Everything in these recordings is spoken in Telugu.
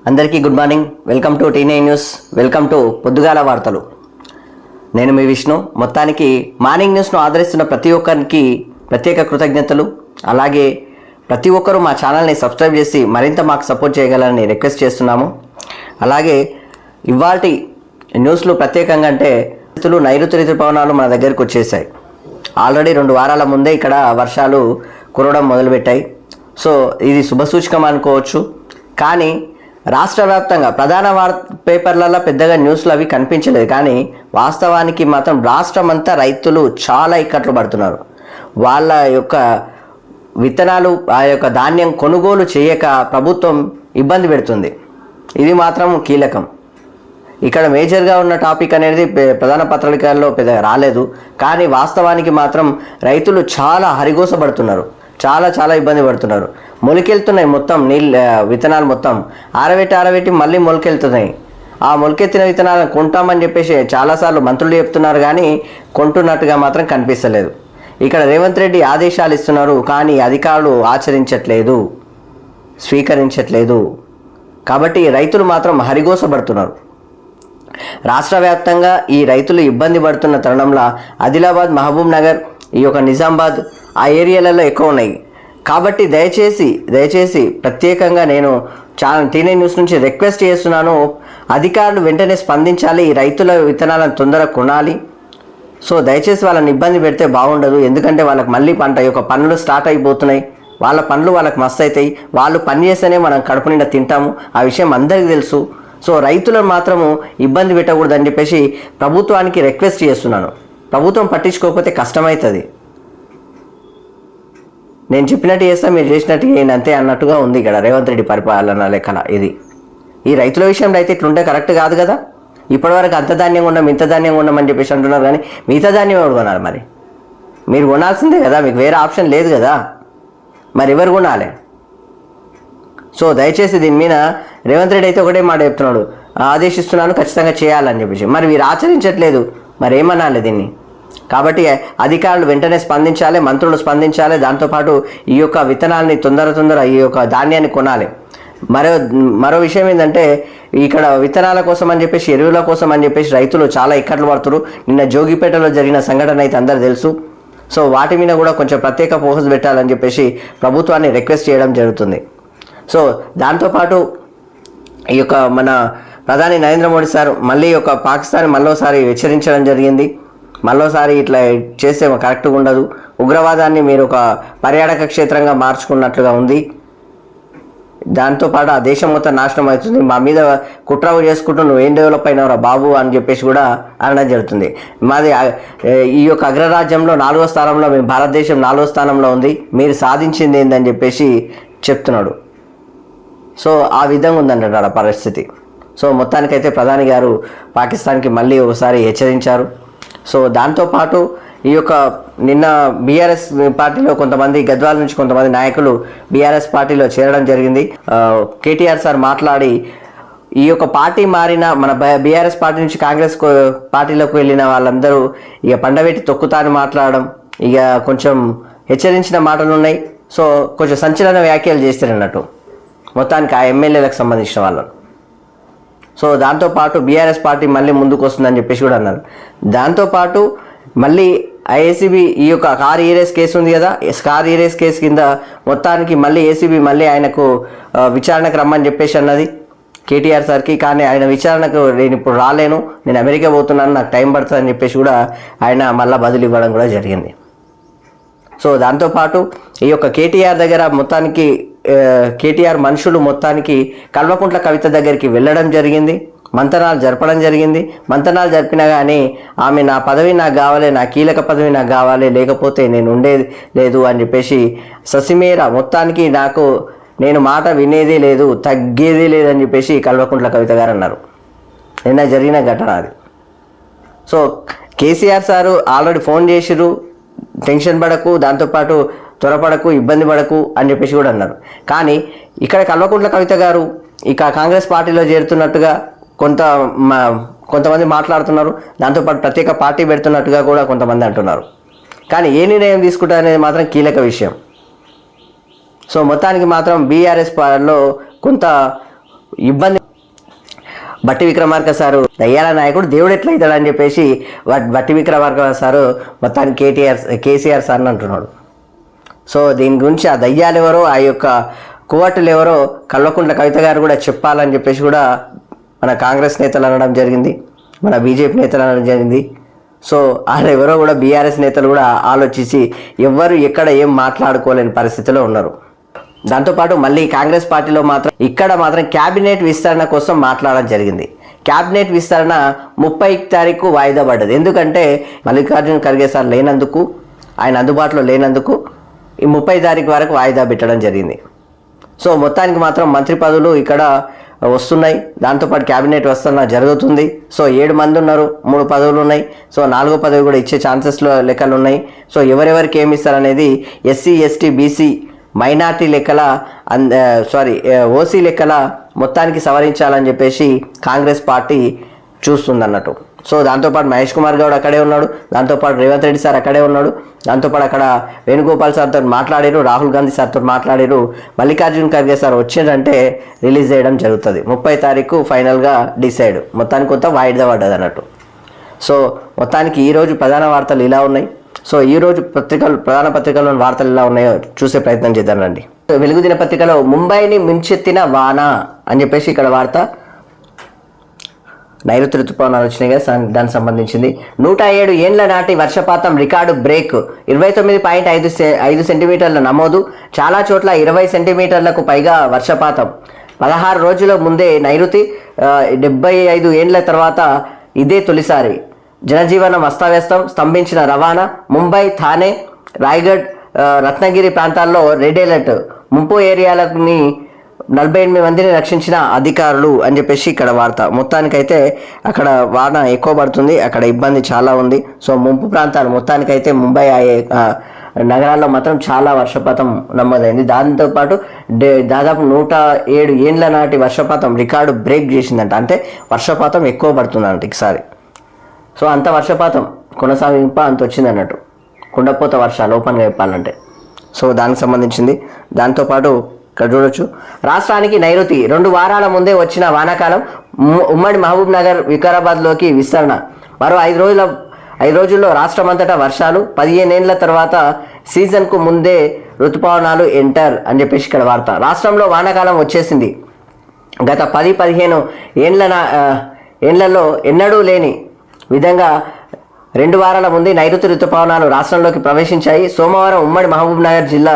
అందరికీ good morning. Welcome to T nine news. Welcome to పొద్దుగాల వార్తలు. నేను మీ విష్ణు. మొత్తానికి మార్నింగ్ న్యూస్ను ఆదరిస్తున్న ప్రతి ఒక్కరికి ప్రత్యేక కృతజ్ఞతలు. అలాగే ప్రతి ఒక్కరూ మా ఛానల్ని సబ్స్క్రైబ్ చేసి మరింత మాకు సపోర్ట్ చేయగలరని రిక్వెస్ట్ చేస్తున్నాము. అలాగే ఇవాల్టి న్యూస్లు ప్రత్యేకంగా అంటే నైరుతి ఋతుపవనాలు మన దగ్గరికి వచ్చేసాయి. ఆల్రెడీ 2 వారాల ముందే ఇక్కడ వర్షాలు కురవడం మొదలుపెట్టాయి. సో ఇది శుభసూచకం అనుకోవచ్చు. కానీ రాష్ట్ర వ్యాప్తంగా ప్రధాన పేపర్లలో పెద్దగా న్యూస్లు అవి కనిపించలేదు. కానీ వాస్తవానికి మాత్రం రాష్ట్రం అంతా రైతులు చాలా ఇక్కట్లు పడుతున్నారు. వాళ్ళ యొక్క విత్తనాలు ఆ యొక్క ధాన్యం కొనుగోలు చేయక ప్రభుత్వం ఇబ్బంది పెడుతుంది. ఇది మాత్రం కీలకం. ఇక్కడ మేజర్గా ఉన్న టాపిక్ అనేది ప్రధాన పత్రికల్లో పెద్దగా రాలేదు. కానీ వాస్తవానికి మాత్రం రైతులు చాలా హరిగోసపడుతున్నారు, చాలా ఇబ్బంది పడుతున్నారు. మొలకెళ్తున్నాయి మొత్తం విత్తనాలు మొత్తం ఆరబెట్టి మళ్ళీ మొలకెళ్తున్నాయి. ఆ మొలకెత్తిన విత్తనాలను కొంటామని చెప్పేసి చాలాసార్లు మంత్రులు చెప్తున్నారు, కానీ కొంటున్నట్టుగా మాత్రం కనిపిస్తలేదు. ఇక్కడ రేవంత్ రెడ్డి ఆదేశాలు ఇస్తున్నారు, కానీ అధికారులు ఆచరించట్లేదు, స్వీకరించట్లేదు. కాబట్టి రైతులు మాత్రం హరిగోసపడుతున్నారు. రాష్ట్ర వ్యాప్తంగా ఈ రైతులు ఇబ్బంది పడుతున్న తరుణంలో ఆదిలాబాద్, మహబూబ్ నగర్, ఈ యొక్క నిజామాబాద్ ఆ ఏరియాలలో ఎక్కువ ఉన్నాయి. కాబట్టి దయచేసి ప్రత్యేకంగా నేను టీ9 న్యూస్ నుంచి రిక్వెస్ట్ చేస్తున్నాను. అధికారులు వెంటనే స్పందించాలి. ఈ రైతుల విత్తనాలను తొందరగా కొనాలి. సో దయచేసి వాళ్ళని ఇబ్బంది పెడితే బాగుండదు. ఎందుకంటే వాళ్ళకి మళ్ళీ పంట యొక్క పనులు స్టార్ట్ అయిపోతున్నాయి. వాళ్ళ పనులు వాళ్ళకి మస్తు అవుతాయి. వాళ్ళు పని చేస్తేనే మనం కడుపు నిండా తింటాము. ఆ విషయం అందరికీ తెలుసు. సో రైతులను మాత్రము ఇబ్బంది పెట్టకూడదని చెప్పేసి ప్రభుత్వానికి రిక్వెస్ట్ చేస్తున్నాను. ప్రభుత్వం పట్టించుకోకపోతే కష్టమవుతుంది. నేను చెప్పినట్టు చేస్తా, మీరు చేసినట్టు చేయండి అంతే అన్నట్టుగా ఉంది ఇక్కడ రేవంత్ రెడ్డి పరిపాలన లెక్కన. ఇది ఈ రైతుల విషయంలో అయితే ఇట్లుంటే కరెక్ట్ కాదు కదా. ఇప్పటివరకు అంత ధాన్యంగా ఉన్నాం, ఇంత ధాన్యంగా ఉన్నామని చెప్పేసి అంటున్నారు, కానీ మిగతా ధాన్యం ఎవరు కొనాలి? మరి మీరు కొనాల్సిందే కదా, మీకు వేరే ఆప్షన్ లేదు కదా. మరి ఎవరు కొనాలి? సో దయచేసి దీని మీద రేవంత్ రెడ్డి అయితే ఒకటే మాట చెప్తున్నాడు, ఆదేశిస్తున్నాను ఖచ్చితంగా చేయాలని చెప్పేసి. మరి వీరు ఆచరించట్లేదు, మరి ఏమనాలి దీన్ని? కాబట్టి అధికారులు వెంటనే స్పందించాలి, మంత్రులు స్పందించాలి. దాంతోపాటు ఈ యొక్క విత్తనాలని తొందర ఈ యొక్క ధాన్యాన్ని కొనాలి. మరో విషయం ఏంటంటే, ఇక్కడ విత్తనాల కోసం అని చెప్పేసి, ఎరువుల కోసం అని చెప్పేసి రైతులు చాలా ఇక్కట్లు పడుతున్నారు. నిన్న జోగిపేటలో జరిగిన సంఘటన అయితే అందరూ తెలుసు. సో వాటి మీద కూడా కొంచెం ప్రత్యేక ఫోకస్ పెట్టాలని చెప్పేసి ప్రభుత్వాన్ని రిక్వెస్ట్ చేయడం జరుగుతుంది. సో దాంతోపాటు ఈ యొక్క మన ప్రధాని నరేంద్ర మోడీ సార్ మళ్ళీ ఒక పాకిస్తాన్ మళ్ళోసారి హెచ్చరించడం జరిగింది. మళ్ళోసారి ఇట్లా చేస్తే కరెక్ట్గా ఉండదు, ఉగ్రవాదాన్ని మీరు ఒక పర్యాటక క్షేత్రంగా మార్చుకున్నట్లుగా ఉంది, దాంతోపాటు ఆ దేశం మొత్తం నాశనం అవుతుంది, మా మీద కుట్రవు చేసుకుంటూ నువ్వేం డెవలప్ అయినవరా బాబు అని చెప్పేసి కూడా అనడం జరుగుతుంది. మాది ఈ యొక్క అగ్రరాజ్యంలో 4వ స్థానంలో, మేము భారతదేశం 4వ స్థానంలో ఉంది, మీరు సాధించింది ఏందని చెప్పేసి చెప్తున్నాడు. సో ఆ విధంగా ఉందంట ఆ పరిస్థితి. సో మొత్తానికైతే ప్రధాని గారు పాకిస్తాన్కి మళ్ళీ ఒకసారి హెచ్చరించారు. సో దాంతోపాటు ఈ యొక్క నిన్న బీఆర్ఎస్ పార్టీలో కొంతమంది, గద్వాల నుంచి కొంతమంది నాయకులు బీఆర్ఎస్ పార్టీలో చేరడం జరిగింది. కేటీఆర్ సార్ మాట్లాడి ఈ యొక్క పార్టీ మారిన మన బీఆర్ఎస్ పార్టీ నుంచి కాంగ్రెస్ పార్టీలోకి వెళ్ళిన వాళ్ళందరూ ఇక పండబెట్టి తొక్కుతాని మాట్లాడడం, ఇక కొంచెం హెచ్చరించిన మాటలు ఉన్నాయి. సో కొంచెం సంచలన వ్యాఖ్యలు చేస్తారన్నట్టు మొత్తానికి ఆ ఎమ్మెల్యేలకు సంబంధించిన వాళ్ళు. సో దాంతోపాటు బీఆర్ఎస్ పార్టీ మళ్ళీ ముందుకు వస్తుందని చెప్పేసి కూడా అన్నారు. దాంతోపాటు మళ్ళీ ఏసీబీ ఈ యొక్క కార్ ఈరేస్ కేసు ఉంది కదా, కార్ ఈరేస్ కేసు కింద మొత్తానికి మళ్ళీ ఏసీబీ మళ్ళీ ఆయనకు విచారణకు రమ్మని చెప్పేసి అన్నది కేటీఆర్ సార్కి. కానీ ఆయన విచారణకు నేను ఇప్పుడు రాలేను, నేను అమెరికా పోతున్నాను, నాకు టైం పడుతుందని చెప్పేసి కూడా ఆయన మళ్ళీ బదులు ఇవ్వడం కూడా జరిగింది. సో దాంతోపాటు ఈ యొక్క కేటీఆర్ దగ్గర మొత్తానికి కేటీఆర్ మనుషులు మొత్తానికి కల్వకుంట్ల కవిత దగ్గరికి వెళ్ళడం జరిగింది, మంతనాలు జరపడం జరిగింది. మంతనాలు జరిపినా కానీ ఆమె నా పదవి నాకు కావాలి, నా కీలక పదవి నాకు కావాలి, లేకపోతే నేను ఉండేది లేదు అని చెప్పేసి ససిమేర మొత్తానికి నేను మాట వినేదే లేదు, తగ్గేదే లేదని చెప్పేసి కల్వకుంట్ల కవిత గారు అన్నారు. నిన్న జరిగిన ఘటన అది. So KCR sir already phone చేసిరు, టెన్షన్ పడకు, దాంతోపాటు త్వరపడకు, ఇబ్బంది పడకు అని చెప్పేసి కూడా అన్నారు. కానీ ఇక్కడ కల్వకుంట్ల కవిత గారు ఇక కాంగ్రెస్ పార్టీలో చేరుతున్నట్టుగా కొంతమంది మాట్లాడుతున్నారు. దాంతోపాటు ప్రత్యేక పార్టీ పెడుతున్నట్టుగా కూడా కొంతమంది అంటున్నారు. కానీ ఏ నిర్ణయం తీసుకుంటారనేది మాత్రం కీలక విషయం. సో మొత్తానికి మాత్రం బీఆర్ఎస్ లో కొంత ఇబ్బంది. బట్టి విక్రమార్క సారు దయ్యాల నాయకుడు దేవుడు ఎట్లా అవుతాడు అని చెప్పేసి బట్టి విక్రమార్క సారు మొత్తానికి కేసీఆర్ సార్ని అంటున్నాడు. సో దీని గురించి ఆ దయ్యాలు ఎవరో, ఆ యొక్క కువట్టులు ఎవరో కల్వకుంట్ల కవిత గారు కూడా చెప్పాలని చెప్పేసి కూడా మన కాంగ్రెస్ నేతలు అనడం జరిగింది, మన బీజేపీ నేతలు అనడం జరిగింది. సో వాళ్ళు ఎవరో కూడా బీఆర్ఎస్ నేతలు కూడా ఆలోచించి ఎవ్వరు ఎక్కడ ఏం మాట్లాడుకోలేని పరిస్థితిలో ఉన్నారు. దాంతోపాటు మళ్ళీ కాంగ్రెస్ పార్టీలో మాత్రం క్యాబినెట్ విస్తరణ కోసం మాట్లాడడం జరిగింది. క్యాబినెట్ విస్తరణ 30 తారీఖు వాయిదా పడ్డది. ఎందుకంటే మల్లికార్జున ఖర్గే సార్ లేనందుకు, ఆయన అందుబాటులో లేనందుకు ఈ 30 తారీఖు వరకు వాయిదా పెట్టడం జరిగింది. సో మొత్తానికి మాత్రం మంత్రి పదవులు ఇక్కడ వస్తున్నాయి, దాంతోపాటు క్యాబినెట్ విస్తరణ జరుగుతుంది. సో 7 మంది ఉన్నారు, 3 పదవులు ఉన్నాయి. సో 4వ పదవి కూడా ఇచ్చే ఛాన్సెస్లో లెక్కలు ఉన్నాయి. సో ఎవరెవరికి ఏమి ఇస్తారనేది ఎస్సీ ఎస్టీ బీసీ మైనార్టీ లెక్కల ఓసీ లెక్కల మొత్తానికి సవరించాలని చెప్పేసి కాంగ్రెస్ పార్టీ చూస్తుందన్నట్టు. సో దాంతోపాటు మహేష్ కుమార్ గౌడ్ అక్కడే ఉన్నాడు, దాంతోపాటు రేవంత్ రెడ్డి సార్ అక్కడే ఉన్నాడు, దాంతోపాటు అక్కడ వేణుగోపాల్ సార్తో మాట్లాడారు, రాహుల్ గాంధీ సార్తో మాట్లాడారు. మల్లికార్జున ఖర్గే సార్ వచ్చిందంటే రిలీజ్ చేయడం జరుగుతుంది. 30 తారీఖు ఫైనల్గా డిసైడ్, మొత్తానికి కొంత వాయిదా పడ్డది అన్నట్టు. సో మొత్తానికి ఈరోజు ప్రధాన వార్తలు ఇలా ఉన్నాయి. సో ఈరోజు ప్రధాన పత్రికల్లోని వార్తలు ఎలా ఉన్నాయో చూసే ప్రయత్నం చేద్దాం రండి. వెలుగు దినపత్రికలో ముంబైని ముంచెత్తిన వాన అని చెప్పేసి ఇక్కడ వార్త. నైరుతి ఋతుపవనాలు వచ్చినాయి కదా, దానికి సంబంధించింది. 107 ఏండ్ల నాటి వర్షపాతం రికార్డు బ్రేక్, 29.5 సెంటీమీటర్ల నమోదు. చాలా చోట్ల 20 సెంటీమీటర్లకు పైగా వర్షపాతం. 16 రోజుల ముందే నైరుతి, 75 ఏండ్ల తర్వాత ఇదే తొలిసారి. జనజీవనం అస్తవ్యస్తం, స్తంభించిన రవాణా. ముంబై, థానే, రాయ్గఢ్, రత్నగిరి ప్రాంతాల్లో రెడ్ అలర్ట్. ముంపు ఏరియాలని 48 మందిని రక్షించిన అధికారులు అని చెప్పేసి ఇక్కడ వార్త. మొత్తానికైతే అక్కడ వాన ఎక్కువ పడుతుంది, అక్కడ ఇబ్బంది చాలా ఉంది. సో ముంపు ప్రాంతాలు మొత్తానికైతే ముంబై నగరాల్లో మాత్రం చాలా వర్షపాతం నమోదైంది. దాంతోపాటు దాదాపు 107 ఏండ్ల నాటి వర్షపాతం రికార్డు బ్రేక్ చేసిందంట. అంటే వర్షపాతం ఎక్కువ పడుతుందంట ఈసారి. సో అంత వర్షపాతం కొనసాగింప అంత వచ్చింది అన్నట్టు, కుండపోత వర్షాలు ఓపెన్గా చెప్పాలంటే. సో దానికి సంబంధించింది. దాంతోపాటు ఇక్కడ చూడొచ్చు, రాష్ట్రానికి నైరుతి 2 వారాల ముందే వచ్చిన వానాకాలం ఉమ్మడి మహబూబ్ నగర్, వికారాబాద్లోకి విస్తరణ. మరో 5 రోజుల్లో రాష్ట్రమంతటా వర్షాలు. 15 ఏండ్ల తర్వాత సీజన్కు ముందే ఋతుపవనాలు ఎంటర్ అని చెప్పేసి ఇక్కడ వార్త. రాష్ట్రంలో వానాకాలం వచ్చేసింది. గత 10-15 ఏండ్లలో ఎన్నడూ లేని విధంగా 2 వారాల ముందే నైరుతి ఋతుపవనాలు రాష్ట్రంలోకి ప్రవేశించాయి. సోమవారం ఉమ్మడి మహబూబ్ నగర్ జిల్లా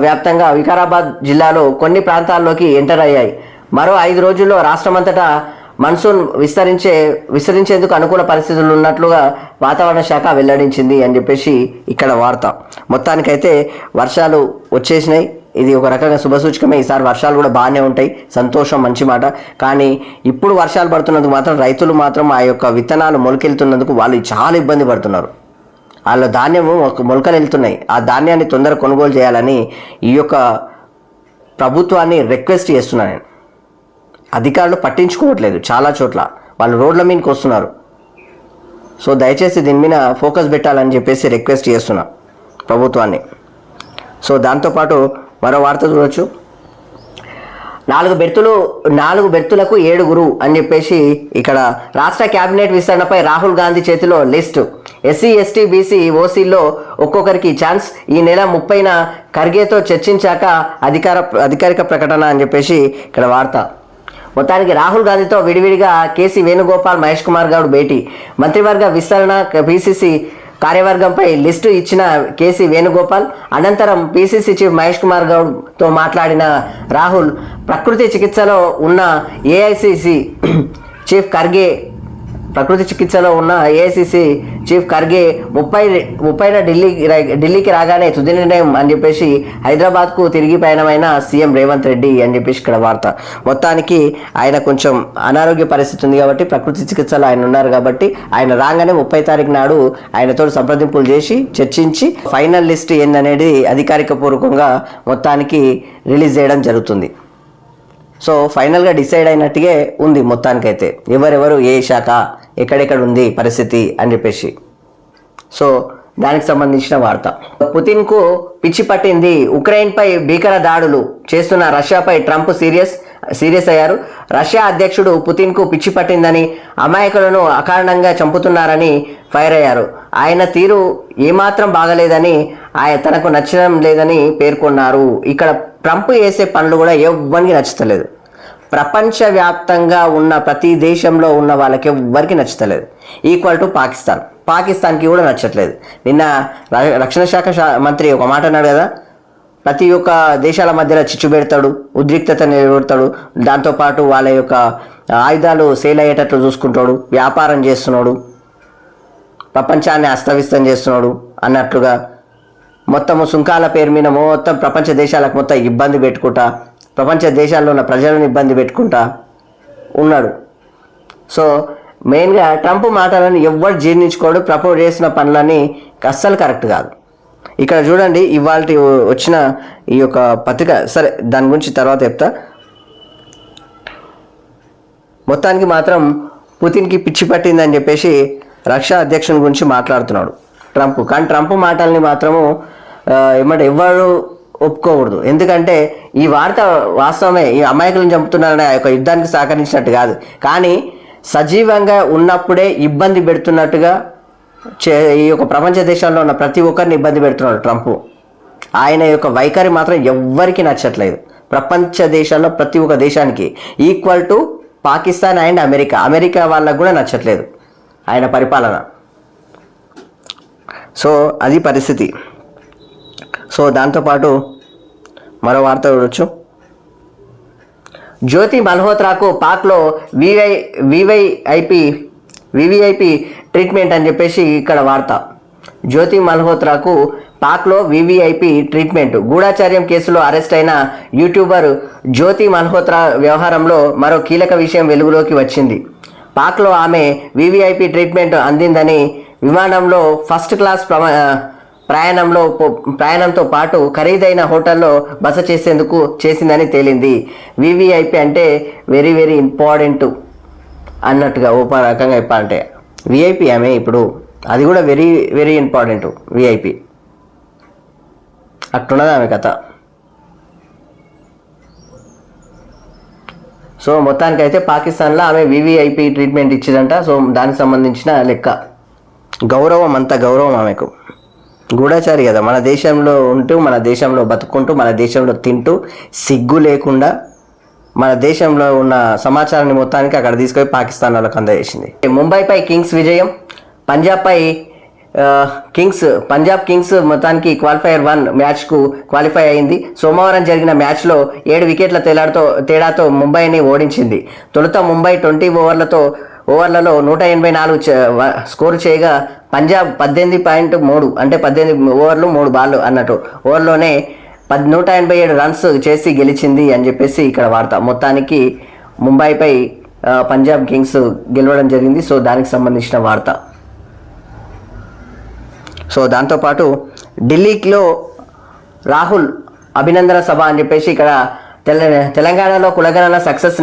వ్యాప్తంగా వికారాబాద్ జిల్లాలో కొన్ని ప్రాంతాల్లోకి ఎంటర్ అయ్యాయి. మరో 5 రోజుల్లో రాష్ట్రమంతటా మన్సూన్ విస్తరించేందుకు అనుకూల పరిస్థితులు ఉన్నట్లుగా వాతావరణ శాఖ వెల్లడించింది అని చెప్పేసి ఇక్కడ వార్త. మొత్తానికైతే వర్షాలు వచ్చేసినాయి. ఇది ఒక రకంగా శుభసూచకమే. ఈసారి వర్షాలు కూడా బాగానే ఉంటాయి, సంతోషం, మంచి మాట. కానీ ఇప్పుడు వర్షాలు పడుతున్నందుకు మాత్రం రైతులు మాత్రం ఆ యొక్క విత్తనాలు మొలకెళ్తున్నందుకు వాళ్ళు చాలా ఇబ్బంది పడుతున్నారు. వాళ్ళ ధాన్యము మొలకలు వెళ్తున్నాయి. ఆ ధాన్యాన్ని తొందరగా కొనుగోలు చేయాలని ఈ యొక్క ప్రభుత్వాన్ని రిక్వెస్ట్ చేస్తున్నాను నేను. అధికారులు పట్టించుకోవట్లేదు, చాలా చోట్ల వాళ్ళు రోడ్ల మీదకి వస్తున్నారు. సో దయచేసి దీని మీద ఫోకస్ పెట్టాలని చెప్పేసి రిక్వెస్ట్ చేస్తున్నా ప్రభుత్వాన్ని. సో దాంతోపాటు మరో వార్త చూడవచ్చు, 4 బెర్తులకు 7 అని చెప్పేసి ఇక్కడ రాష్ట్ర క్యాబినెట్ విస్తరణపై రాహుల్ గాంధీ చేతిలో లిస్టు. ఎస్సీ ఎస్టీ బీసీ ఓసీల్లో ఒక్కొక్కరికి ఛాన్స్. ఈ నెల 30న ఖర్గేతో చర్చించాక అధికారిక ప్రకటన అని చెప్పేసి ఇక్కడ వార్త. మొత్తానికి రాహుల్ గాంధీతో విడివిడిగా కేసీ వేణుగోపాల్, మహేష్ కుమార్ గౌడ్ భేటీ. మంత్రివర్గ విస్తరణ, పీసీసీ కార్యవర్గంపై లిస్టు ఇచ్చిన కేసీ వేణుగోపాల్. అనంతరం పీసీసీ చీఫ్ మహేష్ కుమార్ గౌడ్తో మాట్లాడిన రాహుల్, ప్రకృతి చికిత్సలో ఉన్న ఏఐసీసీ చీఫ్ ఖర్గే 30న ఢిల్లీకి రాగానే తుది నిర్ణయం అని చెప్పేసి హైదరాబాద్కు తిరిగి పయనమైన సీఎం రేవంత్ రెడ్డి అని చెప్పేసి ఇక్కడ వార్త. మొత్తానికి ఆయన కొంచెం అనారోగ్య పరిస్థితి ఉంది కాబట్టి ప్రకృతి చికిత్సలో ఆయన ఉన్నారు కాబట్టి ఆయన రాగానే 30 తారీఖు నాడు ఆయనతో సంప్రదింపులు చేసి చర్చించి ఫైనల్ లిస్ట్ ఏందనేది అధికారిక పూర్వకంగా మొత్తానికి రిలీజ్ చేయడం జరుగుతుంది. సో ఫైనల్గా డిసైడ్ అయినట్టుగా ఉంది మొత్తానికైతే, ఎవరెవరు ఏ శాఖ ఎక్కడెక్కడ ఉంది పరిస్థితి అని చెప్పేసి. సో దానికి సంబంధించిన వార్త. పుతిన్కు పిచ్చి పట్టింది, ఉక్రెయిన్పై భీకర దాడులు చేస్తున్న రష్యాపై ట్రంప్ సీరియస్. సీరియస్ అయ్యారు. రష్యా అధ్యక్షుడు పుతిన్కు పిచ్చి పట్టిందని, అమాయకులను అకారణంగా చంపుతున్నారని ఫైర్ అయ్యారు. ఆయన తీరు ఏమాత్రం బాగలేదని, తనకు నచ్చడం లేదని పేర్కొన్నారు. ఇక్కడ ట్రంప్ చేసే పనులు కూడా ఎవ్వరికి నచ్చుతలేదు. ప్రపంచవ్యాప్తంగా ఉన్న ప్రతి దేశంలో ఉన్న వాళ్ళకి ఎవ్వరికి నచ్చుతలేదు. ఈక్వల్ టు పాకిస్తాన్కి కూడా నచ్చట్లేదు. నిన్న రక్షణ శాఖ మంత్రి ఒక మాట అన్నాడు కదా, ప్రతి ఒక్క దేశాల మధ్యలో చిచ్చు పెడతాడు, ఉద్రిక్తత నిలబెడతాడు, దాంతోపాటు వాళ్ళ యొక్క ఆయుధాలు సేల్ అయ్యేటట్లు చూసుకుంటాడు, వ్యాపారం చేస్తున్నాడు, ప్రపంచాన్ని అస్తవ్యస్తం చేస్తున్నాడు అన్నట్లుగా మొత్తము సుంకాల పేరు మీద మొత్తం ప్రపంచ దేశాలకు మొత్తం ఇబ్బంది పెట్టుకుంటా, ప్రపంచ దేశాల్లో ఉన్న ప్రజలను ఇబ్బంది పెట్టుకుంటా ఉన్నాడు. సో మెయిన్గా ట్రంప్ మాటలను ఎవ్వరు జీర్ణించుకోడు. ప్రపోజ్ చేసిన పనులని అస్సలు కరెక్ట్ కాదు. ఇక్కడ చూడండి, ఇవాళ వచ్చిన ఈ యొక్క పత్రిక, సరే దాని గురించి తర్వాత చెప్తా. మొత్తానికి మాత్రం పుతిన్కి పిచ్చి పట్టిందని చెప్పేసి రష్యా అధ్యక్షుని గురించి మాట్లాడుతున్నాడు ట్రంప్. కానీ ట్రంప్ మాటల్ని మాత్రము ఏమంటే ఎవ్వరు ఒప్పుకోకూడదు. ఎందుకంటే ఈ వార్త వాస్తవమే, ఈ అమాయకులను చంపుతున్నారనే ఆ యొక్క యుద్ధానికి సహకరించినట్టు కాదు, కానీ సజీవంగా ఉన్నప్పుడే ఇబ్బంది పెడుతున్నట్టుగా ఈ యొక్క ప్రపంచ దేశాల్లో ఉన్న ప్రతి ఒక్కరిని ఇబ్బంది పెడుతున్నాడు ట్రంప్. ఆయన యొక్క వైఖరి మాత్రం ఎవ్వరికి నచ్చట్లేదు. ప్రపంచ దేశాల్లో ప్రతి ఒక్క దేశానికి equal to Pakistan and America వాళ్ళకు కూడా నచ్చట్లేదు ఆయన పరిపాలన. సో అది పరిస్థితి. సో దాంతోపాటు మరో వార్త చూడొచ్చు. జ్యోతి మల్హోత్రాకు పాక్లో వివిఐపి ట్రీట్మెంట్ అని చెప్పేసి ఇక్కడ వార్త. జ్యోతి మల్హోత్రాకు పాక్లో వివిఐపి ట్రీట్మెంట్. గూఢాచార్యం కేసులో అరెస్ట్ అయిన యూట్యూబర్ జ్యోతి మల్హోత్రా వ్యవహారంలో మరో కీలక విషయం వెలుగులోకి వచ్చింది. పాక్లో ఆమె వివిఐపి ట్రీట్మెంట్ అందిందని, విమానంలో ఫస్ట్ క్లాస్ ప్రయాణంతో పాటు ఖరీదైన హోటల్లో బస చేసేందుకు చేసిందని తేలింది. వివిఐపి అంటే వెరీ వెరీ ఇంపార్టెంట్ అన్నట్టుగా ఓ రకంగా చెప్పాలంటే విఐపి ఆమె ఇప్పుడు, అది కూడా వెరీ వెరీ ఇంపార్టెంట్ విఐపి, అట్టున్నది ఆమె కథ. సో మొత్తానికైతే పాకిస్తాన్లో ఆమె వివిఐపి ట్రీట్మెంట్ ఇచ్చిందంట. సో దానికి సంబంధించిన లెక్క. గౌరవం, అంత గౌరవం ఆమెకు. గూఢాచారి కదా, మన దేశంలో ఉంటూ, మన దేశంలో బతుకుంటూ, మన దేశంలో తింటూ, సిగ్గు లేకుండా మన దేశంలో ఉన్న సమాచారాన్ని మొత్తానికి అక్కడ తీసుకొని పాకిస్తాన్ వాళ్ళకి అందజేసింది. ముంబైపై కింగ్స్ విజయం. పంజాబ్ కింగ్స్ మొత్తానికి క్వాలిఫైయర్ 1 మ్యాచ్కు క్వాలిఫై అయింది. సోమవారం జరిగిన మ్యాచ్లో 7 వికెట్ల తేడాతో ముంబైని ఓడించింది. తొలుత ముంబై 20 ఓవర్లలో 184 స్కోరు చేయగా, పంజాబ్ 18.3 అంటే 18 ఓవర్లు 3 బాళ్ళు అన్నట్టు ఓవర్లోనే 187 రన్స్ చేసి గెలిచింది అని చెప్పేసి ఇక్కడ వార్త. మొత్తానికి ముంబైపై పంజాబ్ కింగ్స్ గెలవడం జరిగింది. సో దానికి సంబంధించిన వార్త. సో దాంతోపాటు ఢిల్లీలో రాహుల్ అభినందన సభ అని చెప్పేసి ఇక్కడ తెలంగాణలో కులగణన సక్సెస్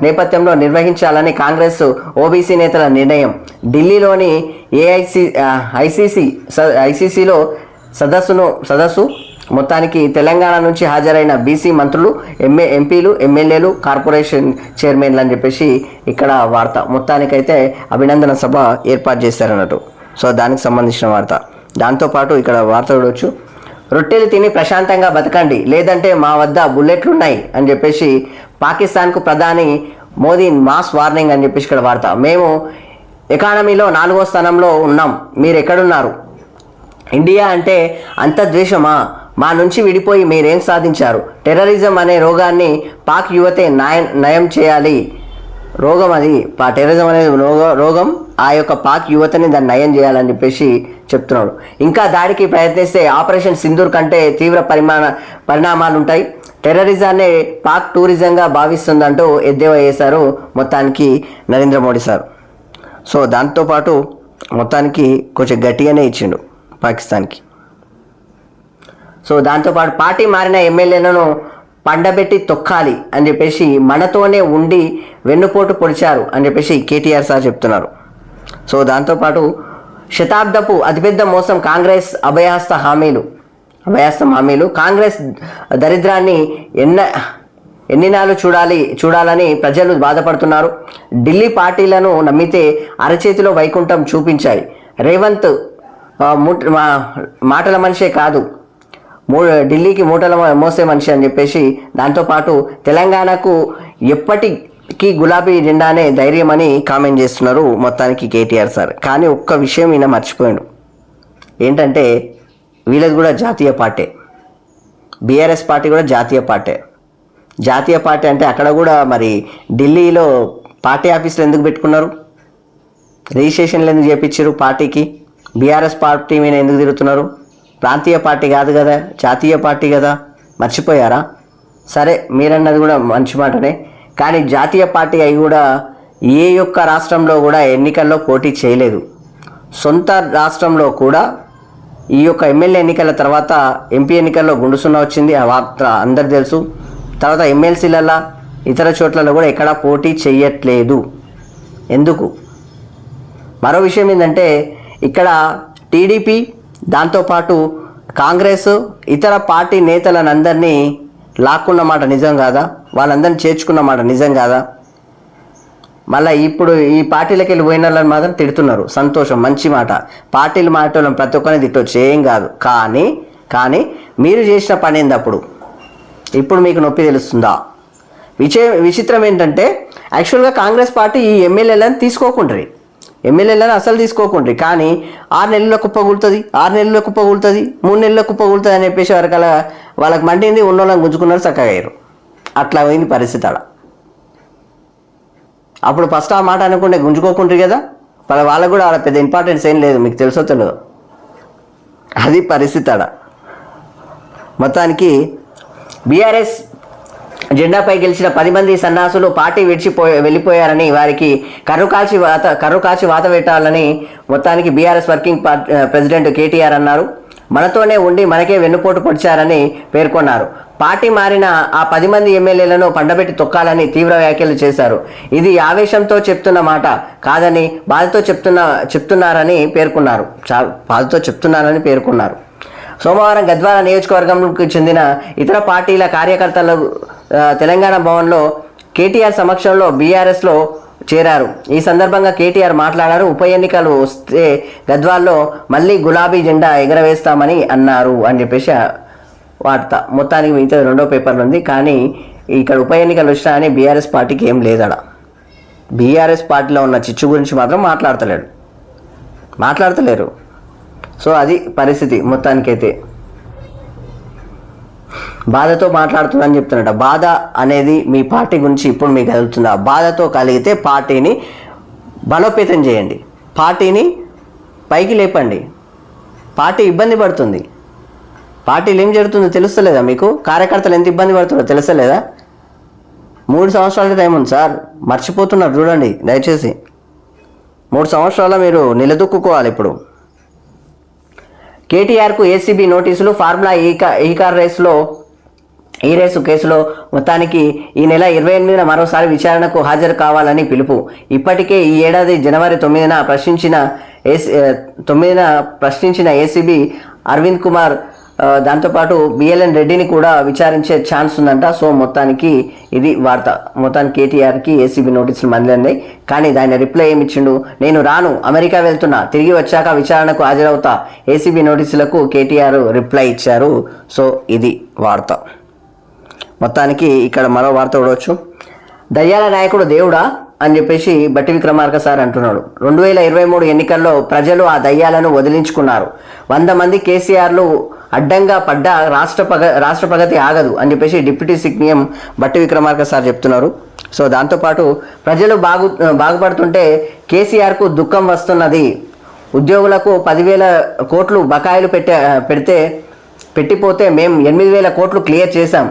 నేపథ్యంలో నిర్వహించాలని కాంగ్రెస్ ఓబీసీ నేతల నిర్ణయం. ఢిల్లీలోని ఐసీసీలో సదస్సు మొత్తానికి తెలంగాణ నుంచి హాజరైన బీసీ మంత్రులు, ఎంపీలు, ఎమ్మెల్యేలు, కార్పొరేషన్ చైర్మన్లు అని చెప్పేసి ఇక్కడ వార్త. మొత్తానికైతే అభినందన సభ ఏర్పాటు చేశారన్నట్టు. సో దానికి సంబంధించిన వార్త. దాంతోపాటు ఇక్కడ వార్త చూడవచ్చు. రొట్టెలు తిని ప్రశాంతంగా బతకండి, లేదంటే మా వద్ద బుల్లెట్లున్నాయి అని చెప్పేసి పాకిస్తాన్కు ప్రధాని మోదీ మాస్ వార్నింగ్ అని చెప్పేసి ఇక్కడ వార్త. మేము ఎకానమీలో 4వ స్థానంలో ఉన్నాం, మీరు ఎక్కడున్నారు? ఇండియా అంటే అంత ద్వేషమా? మా నుంచి విడిపోయి మీరేం సాధించారు? టెర్రరిజం అనే రోగాన్ని పాక్ యువతే నయం చేయాలి. రోగం అది, టెర్రరిజం అనేది రోగం. ఆ యొక్క పాక్ యువతని దాన్ని నయం చేయాలని చెప్పేసి చెప్తున్నాడు. ఇంకా దాడికి ప్రయత్నిస్తే ఆపరేషన్ సింధూర్ కంటే తీవ్ర పరిణామాలు ఉంటాయి. టెర్రరిజాన్ని పాక్ టూరిజంగా భావిస్తుందంటూ ఎద్దేవా చేశారు మొత్తానికి నరేంద్ర మోడీ సార్. సో దాంతోపాటు మొత్తానికి కొంచెం గట్టిగానే ఇచ్చిండు పాకిస్తాన్కి. సో దాంతోపాటు పార్టీ మారిన ఎమ్మెల్యేలను పండబెట్టి తొక్కాలి అని చెప్పేసి మనతోనే ఉండి వెన్నుపోటు పొడిచారు అని చెప్పేసి కేటీఆర్ సార్ చెప్తున్నారు. సో దాంతోపాటు శతాబ్దపు అతిపెద్ద మోసం కాంగ్రెస్ అభయహస్తం హామీలు. కాంగ్రెస్ దరిద్రాన్ని ఎన్ని నాళ్ళు చూడాలని ప్రజలు బాధపడుతున్నారు. ఢిల్లీ పార్టీలను నమ్మితే అరచేతిలో వైకుంఠం చూపించాయి. రేవంత్ మాటల మనిషే కాదు, ఢిల్లీకి మూటల మోసే మనిషి అని చెప్పేసి, దాంతోపాటు తెలంగాణకు ఎప్పటికీ గులాబీ జెండానే ధైర్యం అని కామెంట్ చేస్తున్నారు మొత్తానికి కేటీఆర్ సార్. కానీ ఒక్క విషయం ఈయన మర్చిపోయాడు. ఏంటంటే వీళ్ళది కూడా జాతీయ పార్టీ, బీఆర్ఎస్ పార్టీ కూడా జాతీయ పార్టీ. జాతీయ పార్టీ అంటే అక్కడ కూడా మరి ఢిల్లీలో పార్టీ ఆఫీసులు ఎందుకు పెట్టుకున్నారు, రిజిస్ట్రేషన్లు ఎందుకు చేయించారు పార్టీకి, బీఆర్ఎస్ పార్టీ మీద ఎందుకు తిరుగుతున్నారు? ప్రాంతీయ పార్టీ కాదు కదా, జాతీయ పార్టీ కదా, మర్చిపోయారా? సరే మీరన్నది కూడా మంచి మాటనే, కానీ జాతీయ పార్టీ అయి కూడా ఏ ఒక్క రాష్ట్రంలో కూడా ఎన్నికల్లో పోటీ చేయలేదు. సొంత రాష్ట్రంలో కూడా ఈ యొక్క ఎమ్మెల్యే ఎన్నికల తర్వాత ఎంపీ ఎన్నికల్లో గుండుసున్న వచ్చింది, ఆ వార్త అందరు తెలుసు. తర్వాత ఎమ్మెల్సీలలో ఇతర చోట్లలో కూడా ఎక్కడా పోటీ చేయట్లేదు. ఎందుకు? మరో విషయం ఏంటంటే ఇక్కడ టీడీపీ దాంతోపాటు కాంగ్రెస్ ఇతర పార్టీ నేతలను అందరినీ లాక్కున్న మాట నిజం కాదా? వాళ్ళందరినీ చేర్చుకున్న మాట నిజం కాదా? మళ్ళీ ఇప్పుడు ఈ పార్టీలకు వెళ్ళి పోయిన వాళ్ళని మాత్రం తిడుతున్నారు. సంతోషం, మంచి మాట. పార్టీలు మాటలను ప్రతి ఒక్కరిని తిట్టవచ్చు, ఏం కాదు. కానీ మీరు చేసిన పని ఏందప్పుడు? ఇప్పుడు మీకు నొప్పి తెలుస్తుందా? విచిత్రం ఏంటంటే యాక్చువల్గా కాంగ్రెస్ పార్టీ ఈ ఎమ్మెల్యేలను తీసుకోకుండ్రి, ఎమ్మెల్యేలను అసలు తీసుకోకుండ్రి. కానీ 6 నెలల్లో కుప్పగూలుతుంది, 6 నెలల్లో కుప్పగూలుతుంది, 3 నెలల్లో కుప్పగూలుతుంది అని చెప్పేసి వరకలా వాళ్ళకి మండింది, ఉన్నోళ్ళని గుంజుకున్నారు, చక్కగా అయ్యారు. అట్లా పోయింది పరిస్థితి ఆడ. అప్పుడు ఫస్ట్ ఆ మాట అనుకుంటే గుంజుకోకుండ్రి కదా, వాళ్ళకు కూడా ఆడ పెద్ద ఇంపార్టెన్స్ ఏం లేదు, మీకు తెలుసో తెలియదు. అది పరిస్థితి ఆడ. మొత్తానికి బీఆర్ఎస్ జెండాపై గెలిచిన 10 మంది సన్నాసులు పార్టీ వెళ్ళిపోయారని, వారికి కర్రు కాల్చి వాత పెట్టాలని మొత్తానికి బీఆర్ఎస్ వర్కింగ్ ప్రెసిడెంట్ కేటీఆర్ అన్నారు. మనతోనే ఉండి మనకే వెన్నుపోటు పొడిచారని పేర్కొన్నారు. పార్టీ మారిన ఆ 10 మంది ఎమ్మెల్యేలను పండబెట్టి తొక్కాలని తీవ్ర వ్యాఖ్యలు చేశారు. ఇది ఆవేశంతో చెప్తున్న మాట కాదని బాధతో చెప్తున్నారని పేర్కొన్నారు. సోమవారం గద్వాల నియోజకవర్గంకు చెందిన ఇతర పార్టీల కార్యకర్తలు తెలంగాణ భవన్లో కేటీఆర్ సమక్షంలో బీఆర్ఎస్లో చేరారు. ఈ సందర్భంగా కేటీఆర్ మాట్లాడారు. ఉప ఎన్నికలు వస్తే గద్వాల్లో మళ్ళీ గులాబీ జెండా ఎగరవేస్తామని అన్నారు అని చెప్పేసి వార్త. మొత్తానికి మిగతా 2వ పేపర్లు ఉంది. కానీ ఇక్కడ ఉప ఎన్నికలు వచ్చినాయని బీఆర్ఎస్ పార్టీకి ఏం లేదడ. బీఆర్ఎస్ పార్టీలో ఉన్న చిచ్చు గురించి మాత్రం మాట్లాడతలేరు. సో అది పరిస్థితి. మొత్తానికైతే బాధతో మాట్లాడుతుందని చెప్తున్నట. బాధ అనేది మీ పార్టీ గురించి ఇప్పుడు మీకు కలుగుతుందా? బాధతో కలిగితే పార్టీని బలోపేతం చేయండి, పార్టీని పైకి లేపండి. పార్టీ ఇబ్బంది పడుతుంది, పార్టీలు ఏం జరుగుతుందో తెలుస్తలేదా మీకు? కార్యకర్తలు ఎంత ఇబ్బంది పడుతుందో తెలుస్తలేదా? 3 సంవత్సరాల టైం ఉంది సార్, మర్చిపోతున్నారు. చూడండి దయచేసి, 3 సంవత్సరాల మీరు నిలదొక్కుకోవాలి. ఇప్పుడు కేటీఆర్కు ఏసీబీ నోటీసులు. ఫార్ములా ఈ రేసు కేసులో మొత్తానికి ఈ నెల 28న మరోసారి విచారణకు హాజరు కావాలని పిలుపు. ఇప్పటికే ఈ ఏడాది జనవరి 9న ప్రశ్నించిన ఏసీబీ అరవింద్ కుమార్ దాంతోపాటు బిఎల్ఎన్ రెడ్డిని కూడా విచారించే ఛాన్స్ ఉందంట. సో మొత్తానికి ఇది వార్త. మొత్తానికి కేటీఆర్కి ఏసీబీ నోటీసులు మందిన్నాయి. కానీ దాని రిప్లై ఏమి ఇచ్చిండు? నేను రాను, అమెరికా వెళ్తున్నా, తిరిగి వచ్చాక విచారణకు హాజరవుతా. ఏసీబీ నోటీసులకు కేటీఆర్ రిప్లై ఇచ్చారు. సో ఇది వార్త. మొత్తానికి ఇక్కడ మరో వార్త చూడవచ్చు. దయ్యాల నాయకుడు దేవుడా అని చెప్పేసి బట్టి విక్రమార్క సార్ అంటున్నాడు. 2023 ఎన్నికల్లో ప్రజలు ఆ దయ్యాలను వదిలించుకున్నారు. 100 మంది కేసీఆర్లు అడ్డంగా పడ్డా రాష్ట్ర ప్రగతి ఆగదు అని చెప్పేసి డిప్యూటీ సీఎం బట్టి విక్రమార్క సార్ చెప్తున్నారు. సో దాంతోపాటు ప్రజలు బాగుపడుతుంటే కేసీఆర్కు దుఃఖం వస్తున్నది. ఉద్యోగులకు 10,000 కోట్లు బకాయిలు పెట్టిపోతే మేము 8,000 కోట్లు క్లియర్ చేశాం.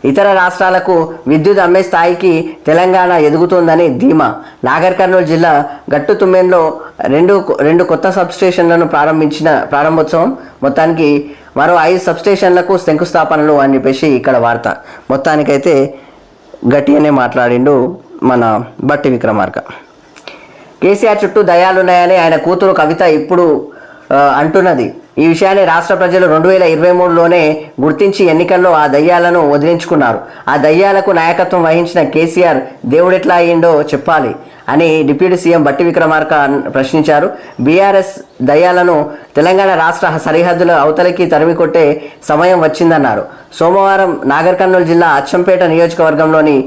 ఇతర రాష్ట్రాలకు విద్యుత్ అమ్మే స్థాయికి తెలంగాణ ఎదుగుతుందని ధీమా. నాగర్ కర్నూలు జిల్లా గట్టుతుమ్మెన్లో 2 కొత్త సబ్స్టేషన్లను ప్రారంభోత్సవం. మొత్తానికి మరో 5 సబ్స్టేషన్లకు శంకుస్థాపనలు అని చెప్పేసి ఇక్కడ వార్త. మొత్తానికైతే గట్టిగానే మాట్లాడిండు మన బట్టి విక్రమార్క. కేసీఆర్ చుట్టూ దయాలున్నాయని ఆయన కూతురు కవిత ఇప్పుడు అంటున్నది. ఈ విషయాన్ని రాష్ట్ర ప్రజలు 2023లోనే గుర్తించి ఎన్నికల్లో ఆ దయ్యాలను వదిలించుకున్నారు. ఆ దయ్యాలకు నాయకత్వం వహించిన కేసీఆర్ దేవుడెట్లా అయ్యిండో చెప్పాలి అని డిప్యూటీ సీఎం బట్టి విక్రమార్క ప్రశ్నించారు. బీఆర్ఎస్ దయ్యాలను తెలంగాణ రాష్ట్ర సరిహద్దుల అవతలికి తరిమికొట్టే సమయం వచ్చిందన్నారు. సోమవారం నాగర్ కర్నూలు జిల్లా అచ్చంపేట నియోజకవర్గంలోని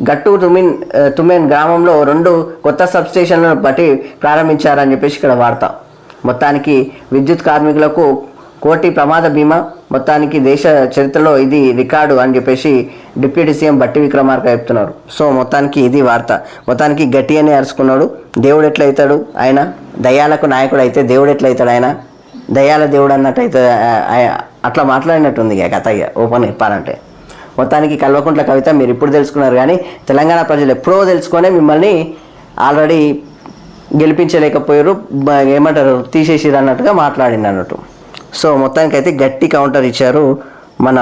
గట్టు తుమెన్ గ్రామంలో 2 కొత్త సబ్స్టేషన్లను బట్టి ప్రారంభించారని చెప్పేసి ఇక్కడ వార్త. మొత్తానికి విద్యుత్ కార్మికులకు 1 కోటి ప్రమాద బీమా, మొత్తానికి దేశ చరిత్రలో ఇది రికార్డు అని చెప్పేసి డిప్యూటీ సీఎం బట్టి విక్రమార్క చెప్తున్నారు. సో మొత్తానికి ఇది వార్త. మొత్తానికి గట్టి అని అరుచుకున్నాడు. దేవుడు ఎట్లయితాడు ఆయన, దయ్యాలకు నాయకుడు అయితే దేవుడు ఎట్లయితాడు ఆయన, దయ్యాల దేవుడు అన్నట్టయితే అట్లా మాట్లాడినట్టుంది ఇక కథ. ఇక ఓపెన్ చెప్పాలంటే మొత్తానికి కల్వకుంట్ల కవిత మీరు ఇప్పుడు తెలుసుకున్నారు, కానీ తెలంగాణ ప్రజలు ఎప్పుడో తెలుసుకొని మిమ్మల్ని ఆల్రెడీ గెలిపించలేకపోయారు, ఏమంటారు తీసేసిరు అన్నట్టుగా మాట్లాడింది అన్నట్టు. సో మొత్తానికైతే గట్టి కౌంటర్ ఇచ్చారు మన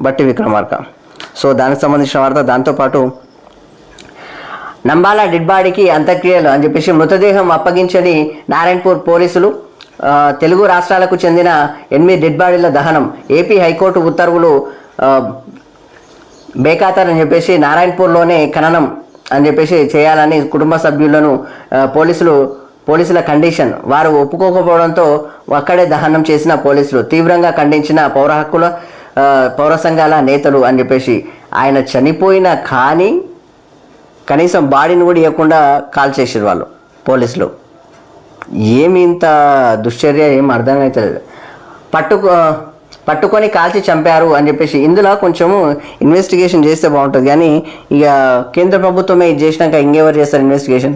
బట్టి విక్రమార్క. సో దానికి సంబంధించిన వార్త. దాంతోపాటు నంబాల డెడ్ బాడీకి అంత్యక్రియలు అని చెప్పేసి మృతదేహం అప్పగించని నారాయణపూర్ పోలీసులు. తెలుగు రాష్ట్రాలకు చెందిన 8 డెడ్ బాడీల దహనం. ఏపీ హైకోర్టు ఉత్తర్వులు బేఖాతర్ అని చెప్పేసి నారాయణపూర్లోనే ఖననం అని చెప్పేసి చేయాలని కుటుంబ సభ్యులను పోలీసుల కండిషన్. వారు ఒప్పుకోకపోవడంతో అక్కడే దహనం చేసిన పోలీసులు తీవ్రంగా ఖండించిన పౌర సంఘాల నేతలు అని చెప్పేసి. ఆయన చనిపోయిన కానీ కనీసం బాడీని కూడా ఇవ్వకుండా కాల్ చేసారు వాళ్ళు పోలీసులు. ఏమి ఇంత దుశ్చర్య, ఏం అర్థం అవుతలేదు. పట్టుకొని కాల్చి చంపారు అని చెప్పేసి ఇందులో కొంచెము ఇన్వెస్టిగేషన్ చేస్తే బాగుంటుంది, కానీ ఇక కేంద్ర ప్రభుత్వమే ఇది చేసినాక ఇంకెవరు చేస్తారు ఇన్వెస్టిగేషన్?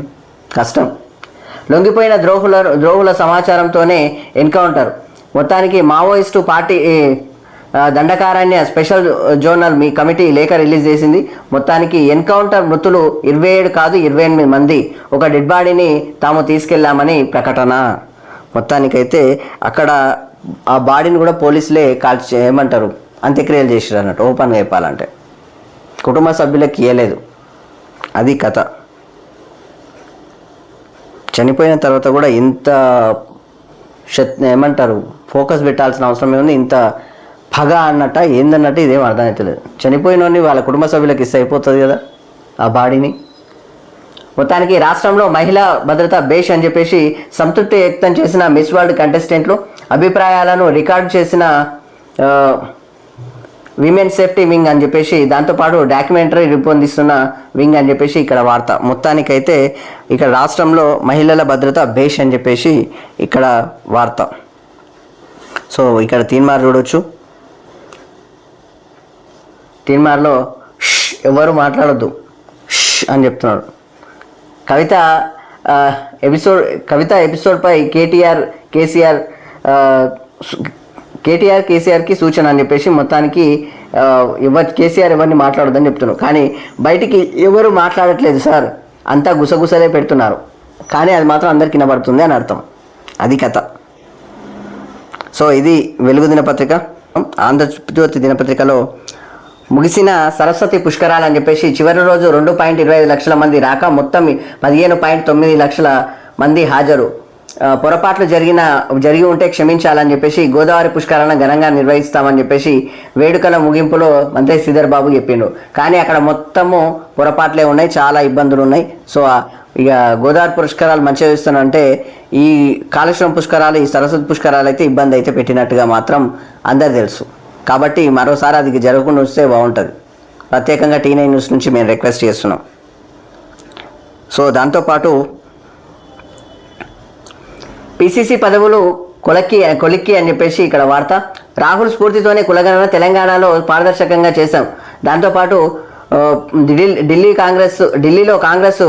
కష్టం. లొంగిపోయిన ద్రోహుల సమాచారంతోనే ఎన్కౌంటర్. మొత్తానికి Maoist party Dandakaranya special zonal మీ కమిటీ లేఖ రిలీజ్ చేసింది. మొత్తానికి ఎన్కౌంటర్ మృతులు 27 కాదు 28 మంది. ఒక డెడ్ బాడీని తాము తీసుకెళ్లామని ప్రకటన. మొత్తానికైతే అక్కడ ఆ బాడీని కూడా పోలీసులే ఏమంటారు అంత్యక్రియలు చేసారు అన్నట్టు. ఓపెన్గా చెప్పాలంటే కుటుంబ సభ్యులకు ఇవ్వలేదు. అది కథ. చనిపోయిన తర్వాత కూడా ఇంత ఏమంటారు ఫోకస్ పెట్టాల్సిన అవసరం ఏముంది? ఇంత పగ అన్నట్ట ఏందన్నట్టు ఇదేం అర్థమవుతలేదు. చనిపోయినోని వాళ్ళ కుటుంబ సభ్యులకు ఇస్తే అయిపోతుంది కదా ఆ బాడీని. మొత్తానికి రాష్ట్రంలో మహిళా భద్రత బేష్ అని చెప్పేసి సంతృప్తి వ్యక్తం చేసిన మిస్ వరల్డ్ కంటెస్టెంట్లు. అభిప్రాయాలను రికార్డు చేసిన విమెన్ సేఫ్టీ వింగ్ అని చెప్పేసి, దాంతోపాటు డాక్యుమెంటరీ రూపొందిస్తున్న వింగ్ అని చెప్పేసి ఇక్కడ వార్త. మొత్తానికైతే ఇక్కడ రాష్ట్రంలో మహిళల భద్రత బేష్ అని చెప్పేసి ఇక్కడ వార్త. సో ఇక్కడ తీన్మార్ చూడవచ్చు. తీన్మార్లో ఎవరు మాట్లాడొద్దు అని చెప్తున్నాడు. కవిత ఎపిసోడ్పై కేసీఆర్కి సూచన అని చెప్పేసి మొత్తానికి కేసీఆర్ ఎవరిని మాట్లాడొద్దని చెప్తున్నారు. కానీ బయటికి ఎవరు మాట్లాడట్లేదు సార్, అంతా గుసగుసలే పెడుతున్నారు, కానీ అది మాత్రం అందరికి వినబడుతుంది అని అర్థం. అది కథ. సో ఇది వెలుగు దినపత్రిక. ఆంధ్రజ్యోతి దినపత్రికలో ముగిసిన సరస్వతి పుష్కరాలు అని చెప్పేసి చివరి రోజు 2.25 లక్షల మంది రాక మొత్తం 15.9 లక్షల మంది హాజరు. పొరపాట్లు జరిగి ఉంటే క్షమించాలని చెప్పేసి గోదావరి పుష్కరాలను ఘనంగా నిర్వహిస్తామని చెప్పేసి వేడుకల ముగింపులో మంత్రి శ్రీధర్ బాబు చెప్పిండు. కానీ అక్కడ మొత్తము పొరపాట్లే ఉన్నాయి, చాలా ఇబ్బందులు ఉన్నాయి. సో ఇక గోదావరి పుష్కరాలు మంచిగా చూస్తానంటే ఈ కాళేశ్వరం పుష్కరాలు, ఈ సరస్వతి పుష్కరాలు అయితే ఇబ్బంది అయితే పెట్టినట్టుగా మాత్రం అందరు తెలుసు. కాబట్టి మరోసారి అది జరగకుండా వస్తే బాగుంటుంది. ప్రత్యేకంగా T9 న్యూస్ నుంచి మేము రిక్వెస్ట్ చేస్తున్నాం. సో దాంతోపాటు పిసిసి పదవులు కొలిక్కి అని చెప్పేసి ఇక్కడ వార్త. రాహుల్ స్ఫూర్తితోనే కులగణన తెలంగాణలో పారదర్శకంగా చేశాం. దాంతోపాటు ఢిల్లీలో కాంగ్రెస్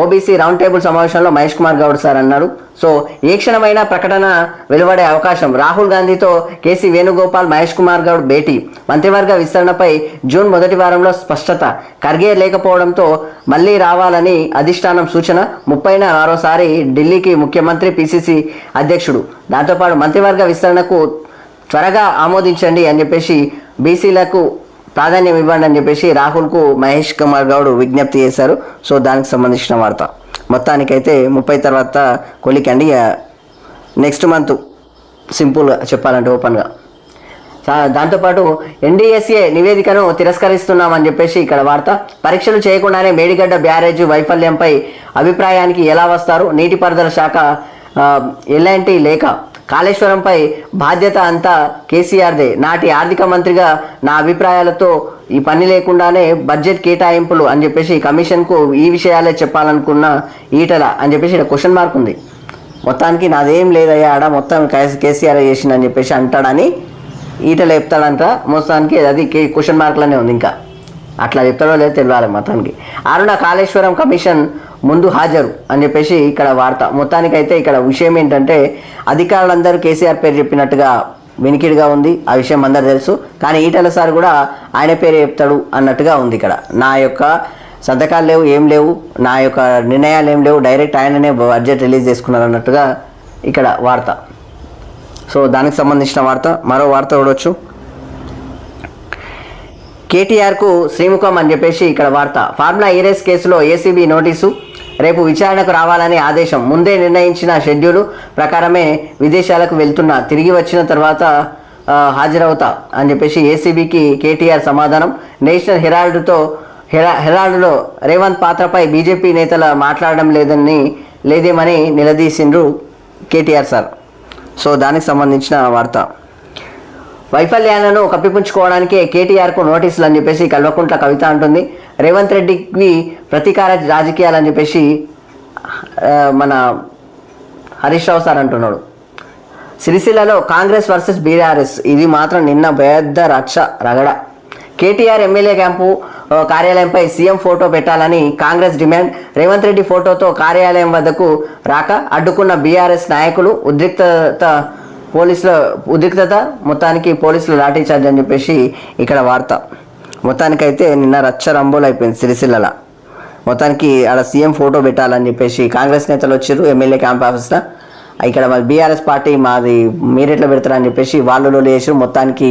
ఓబీసీ రౌండ్ టేబుల్ సమావేశంలో మహేష్ కుమార్ గౌడ్ సార్ అన్నారు. సో ఏ క్షణమైన ప్రకటన వెలువడే అవకాశం. రాహుల్ గాంధీతో కేసీ వేణుగోపాల్, మహేష్ కుమార్ గౌడ్ భేటీ. మంత్రివర్గ విస్తరణపై జూన్ మొదటి వారంలో స్పష్టత. ఖర్గే లేకపోవడంతో మళ్లీ రావాలని అధిష్టానం సూచన. 30న మరోసారి ఢిల్లీకి ముఖ్యమంత్రి, పిసిసి అధ్యక్షుడు. దాంతోపాటు మంత్రివర్గ విస్తరణకు త్వరగా ఆమోదించండి అని చెప్పేసి బీసీలకు ప్రాధాన్యం ఇవ్వండి అని చెప్పేసి రాహుల్కు మహేష్ కుమార్ గౌడ్ విజ్ఞప్తి చేశారు. సో దానికి సంబంధించిన వార్త. మొత్తానికైతే 30 తర్వాత కొలికండి. నెక్స్ట్ మంత్, సింపుల్గా చెప్పాలంటే ఓపెన్గా. దాంతోపాటు ఎన్డీఎస్ఏ నివేదికను తిరస్కరిస్తున్నామని చెప్పేసి ఇక్కడ వార్త. పరీక్షలు చేయకుండానే మేడిగడ్డ బ్యారేజ్ వైఫల్యంపై అభిప్రాయానికి ఎలా వస్తారు? నీటిపారుదల శాఖ ఎలాంటి లేఖ. కాళేశ్వరంపై బాధ్యత అంతా కేసీఆర్దే. నాటి ఆర్థిక మంత్రిగా నా అభిప్రాయాలతో ఈ పని లేకుండానే బడ్జెట్ కేటాయింపులు అని చెప్పేసి కమిషన్కు ఈ విషయాలే చెప్పాలనుకున్న ఈటల అని చెప్పేసి ఇక్కడ క్వశ్చన్ మార్క్ ఉంది. మొత్తానికి నాదేం లేదయ్యా ఆడ, మొత్తం కేసీఆర్ చేసిందని చెప్పేసి అంటాడని ఈటల చెప్తాడంట. మొత్తానికి అది క్వశ్చన్ మార్క్లోనే ఉంది. ఇంకా అట్లా చెప్తాడో లేదో తెలియాలి మొత్తానికి. అరుణ కాళేశ్వరం కమిషన్ ముందు హాజరు అని చెప్పేసి ఇక్కడ వార్త. మొత్తానికైతే ఇక్కడ విషయం ఏంటంటే అధికారులందరూ కేసీఆర్ పేరు చెప్పినట్టుగా వినికిడిగా ఉంది. ఆ విషయం అందరూ తెలుసు. కానీ ఈటల సార్ కూడా ఆయన పేరు చెప్తాడు అన్నట్టుగా ఉంది. ఇక్కడ నా యొక్క సంతకాలు లేవు, ఏం లేవు, నా యొక్క నిర్ణయాలు ఏం లేవు, డైరెక్ట్ ఆయననే బడ్జెట్ రిలీజ్ చేసుకున్నారు అన్నట్టుగా ఇక్కడ వార్త. సో దానికి సంబంధించిన వార్త. మరో వార్త చూడవచ్చు. కేటీఆర్కు శ్రీముఖం అని చెప్పేసి ఇక్కడ వార్త. ఫార్ములా ఈరేస్ కేసులో ఏసీబీ నోటీసు. రేపు విచారణకు రావాలని ఆదేశం. ముందే నిర్ణయించిన షెడ్యూలు ప్రకారమే విదేశాలకు వెళ్తున్నా, తిరిగి వచ్చిన తర్వాత హాజరవుతా అని చెప్పేసి ఏసీబీకి కేటీఆర్ సమాధానం. నేషనల్ హెరాల్డ్లో రేవంత్ పాత్రపై బీజేపీ నేతలు మాట్లాడడం లేదేమని నిలదీసిండ్రు కేటీఆర్ సార్. సో దానికి సంబంధించిన వార్త. వైఫల్యాలను కప్పిపుంచుకోవడానికే కేటీఆర్కు నోటీసులు అని చెప్పేసి కల్వకుంట్ల కవిత అంటుంది. రేవంత్ రెడ్డికి ప్రతీకార రాజకీయాలని చెప్పేసి మన హరీష్ రావు సార్ అంటున్నాడు. సిరిసిల్లలో కాంగ్రెస్ వర్సెస్ బీఆర్ఎస్, ఇది మాత్రం నిన్న పెద్ద రగడ. కేటీఆర్ ఎమ్మెల్యే క్యాంపు కార్యాలయంపై సీఎం ఫోటో పెట్టాలని కాంగ్రెస్ డిమాండ్. రేవంత్ రెడ్డి ఫోటోతో కార్యాలయం వద్దకు రాక అడ్డుకున్న బీఆర్ఎస్ నాయకులు. ఉద్రిక్తత మొత్తానికి పోలీసులు లాఠీచార్జ్ అని చెప్పేసి ఇక్కడ వార్త. మొత్తానికైతే నిన్న రచ్చరంబోలు అయిపోయింది సిరిసిల్ల. మొత్తానికి ఆడ సీఎం ఫోటో పెట్టాలని చెప్పేసి కాంగ్రెస్ నేతలు వచ్చారు ఎమ్మెల్యే క్యాంప్ ఆఫీస్లో. ఇక్కడ మరి బీఆర్ఎస్ పార్టీ మాది మీరెట్లా పెడతారని చెప్పేసి వాళ్ళు చేసారు. మొత్తానికి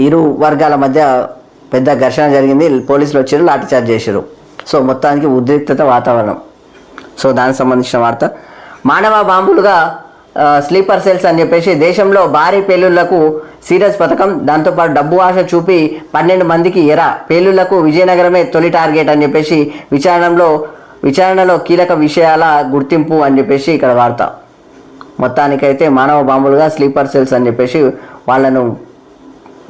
ఇరు వర్గాల మధ్య పెద్ద ఘర్షణ జరిగింది. పోలీసులు వచ్చారు, లాఠీచార్జ్ చేశారు. సో మొత్తానికి ఉద్రిక్తత వాతావరణం. సో దానికి సంబంధించిన వార్త. మానవ బాంబులుగా స్లీపర్ సెల్స్ అని చెప్పేసి దేశంలో భారీ పేలుళ్లకు సీరియస్ పథకం. దాంతోపాటు డబ్బు ఆశ చూపి 12 మందికి పేలుళ్లకు విజయనగరమే తొలి టార్గెట్ అని చెప్పేసి విచారణలో కీలక విషయాల గుర్తింపు అని చెప్పేసి ఇక్కడ వార్త. మొత్తానికైతే మానవ బాంబులుగా స్లీపర్ సెల్స్ అని చెప్పేసి వాళ్ళను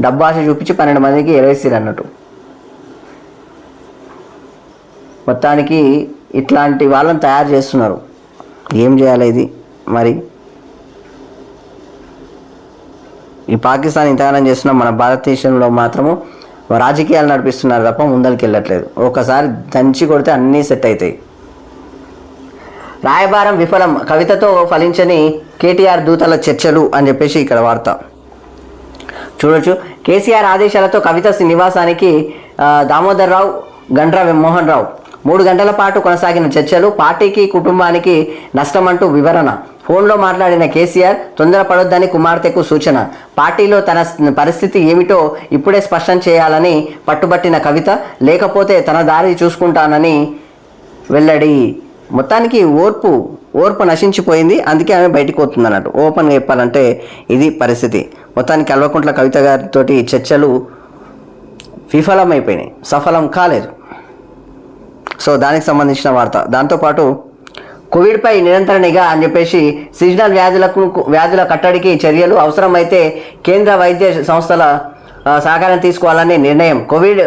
డబ్బు ఆశ చూపించి 12 మందికి ఎరేసిరు అన్నట్టు. మొత్తానికి ఇట్లాంటి వాళ్ళని తయారు చేస్తున్నారు. ఏం చేయాలి ఇది మరి? ఈ పాకిస్తాన్ ఇంతగానం చేస్తున్నాం, మన భారతదేశంలో మాత్రము రాజకీయాలు నడిపిస్తున్నారు తప్ప ముందరికి వెళ్ళట్లేదు. ఒకసారి దంచి కొడితే అన్నీ సెట్ అవుతాయి. రాయబారం విఫలం, కవితతో ఫలించని కేటీఆర్ దూతల చర్చలు అని చెప్పేసి ఇక్కడ వార్త చూడొచ్చు. కేసీఆర్ ఆదేశాలతో కవిత నివాసానికి దామోదర్ రావు, గండ్ర మోహన్ రావు 3 గంటల పాటు కొనసాగిన చర్చలు. పార్టీకి కుటుంబానికి నష్టమంటూ వివరణ. ఫోన్లో మాట్లాడిన కేసీఆర్ తొందరపడొద్దని కుమార్తెకు సూచన. పార్టీలో తన పరిస్థితి ఏమిటో ఇప్పుడే స్పష్టం చేయాలని పట్టుబట్టిన కవిత, లేకపోతే తన దారి చూసుకుంటానని వెల్లడి. మొత్తానికి ఓర్పు నశించిపోయింది. అందుకే ఆమె బయటికి పోతుంది అన్నట్టు. ఓపెన్గా చెప్పాలంటే ఇది పరిస్థితి. మొత్తానికి కల్వకుంట్ల కవిత గారితో చర్చలు విఫలమైపోయినాయి, సఫలం కాలేదు. సో దానికి సంబంధించిన వార్త. దాంతోపాటు కోవిడ్పై నిరంతర నిఘా అని చెప్పేసి సీజనల్ వ్యాధుల కట్టడికి చర్యలు. అవసరమైతే కేంద్ర వైద్య సంస్థల సహకారం తీసుకోవాలని నిర్ణయం. కోవిడ్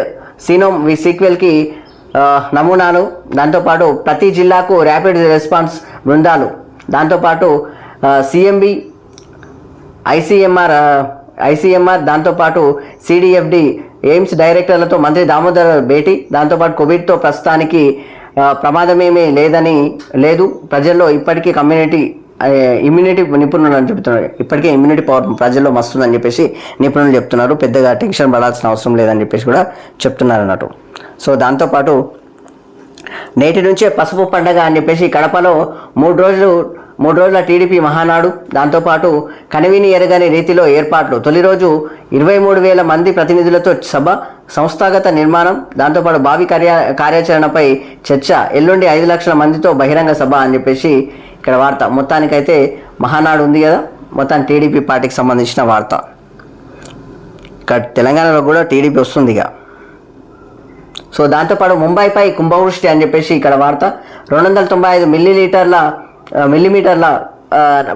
సీక్వెల్కి నమూనాలు. దాంతోపాటు ప్రతి జిల్లాకు ర్యాపిడ్ రెస్పాన్స్ బృందాలు. దాంతోపాటు సిఎంబి, ఐసీఎంఆర్, దాంతోపాటు సిడిఎఫ్డి, ఎయిమ్స్ డైరెక్టర్లతో మంత్రి దామోదర్ భేటీ. దాంతోపాటు కోవిడ్తో ప్రస్తుతానికి ప్రమాదమేమీ లేదు. ప్రజల్లో ఇప్పటికీ ఇమ్యూనిటీ నిపుణులు అని చెప్తున్నారు. ఇప్పటికే ఇమ్యూనిటీ పవర్ ప్రజల్లో మస్తుందని చెప్పేసి నిపుణులు చెప్తున్నారు. పెద్దగా టెన్షన్ పడాల్సిన అవసరం లేదని చెప్పేసి కూడా చెప్తున్నారు అన్నట్టు. సో దాంతోపాటు నేటి నుంచే పసుపు పండగ అని చెప్పేసి కడపలో 3 రోజుల టీడీపీ మహానాడు. దాంతోపాటు కనివిని ఎరగని రీతిలో ఏర్పాట్లు. తొలి రోజు 23,000 మంది ప్రతినిధులతో సభ, సంస్థాగత నిర్మాణం. దాంతోపాటు భావి కార్యాచరణపై చర్చ. ఎల్లుండి 5 లక్షల మందితో బహిరంగ సభ అని చెప్పేసి ఇక్కడ వార్త. మొత్తానికైతే మహానాడు ఉంది కదా, మొత్తం టీడీపీ పార్టీకి సంబంధించిన వార్త. ఇక్కడ తెలంగాణలో కూడా టీడీపీ వస్తుంది ఇక. సో దాంతోపాటు ముంబైపై కుంభవృష్టి అని చెప్పేసి ఇక్కడ వార్త. 295 మిల్లీమీటర్ల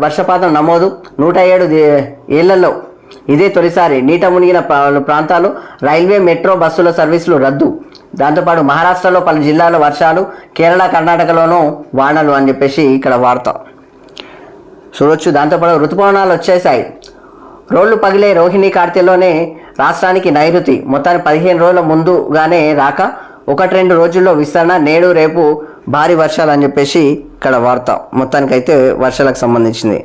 వర్షపాతం నమోదు. 107 ఏళ్లలో ఇదే తొలిసారి. నీట మునిగిన ప్రాంతాలు. రైల్వే మెట్రో బస్సుల సర్వీసులు రద్దు. దాంతోపాటు మహారాష్ట్రలో పలు జిల్లాల్లో వర్షాలు, కేరళ కర్ణాటకలోనూ వానలు అని చెప్పేసి ఇక్కడ వార్త చూడొచ్చు. దాంతోపాటు ఋతుపవనాలు వచ్చేసాయి. రోడ్లు పగిలే రోహిణి కార్తెలోనే రాష్ట్రానికి నైరుతి. మొత్తానికి 15 రోజుల ముందుగానే రాక 1-2 రోజుల్లో విస్తరణ. నేడు రేపు భారీ వర్షాలు అని చెప్పేసి ఇక్కడ వార్త. మొత్తానికైతే వర్షాలకు సంబంధించింది.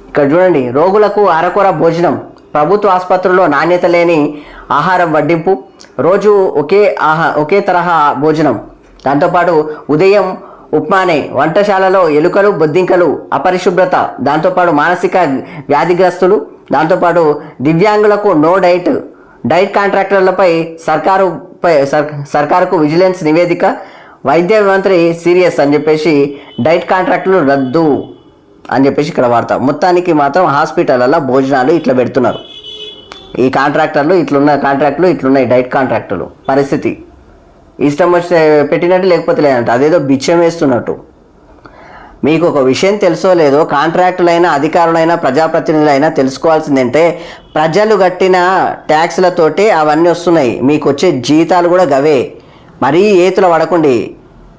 ఇక్కడ చూడండి, రోగులకు అరకొర భోజనం. ప్రభుత్వ ఆసుపత్రుల్లో నాణ్యత లేని ఆహారం వడ్డింపు. రోజు ఒకే తరహా భోజనం. దాంతోపాటు ఉదయం ఉప్మానే. వంటశాలలో ఎలుకలు, బొద్దింకలు, అపరిశుభ్రత. దాంతోపాటు మానసిక వ్యాధిగ్రస్తులు. దాంతోపాటు దివ్యాంగులకు నో డైట్ కాంట్రాక్టర్లపై సర్కారుకు విజిలెన్స్ నివేదిక. వైద్య మంత్రి సీరియస్ అని చెప్పేసి డైట్ కాంట్రాక్టులు రద్దు అని చెప్పేసి ఇక్కడ వార్త. మొత్తానికి మాత్రం హాస్పిటల్లో భోజనాలు ఇట్లా పెడుతున్నారు. ఈ కాంట్రాక్టర్లు ఇట్లున్నాయి డైట్ కాంట్రాక్టర్లు పరిస్థితి. ఇష్టం వచ్చి పెట్టినట్టు లేకపోతే లేదంట, అదేదో బిచ్చం వేస్తున్నట్టు. మీకు ఒక విషయం తెలుసో లేదో, కాంట్రాక్టులైనా అధికారులైనా ప్రజాప్రతినిధులైనా తెలుసుకోవాల్సిందంటే ప్రజలు కట్టిన ట్యాక్స్లతోటి అవన్నీ వస్తున్నాయి. మీకు వచ్చే జీతాలు కూడా గవే. మరీ ఏతులు పడకండి.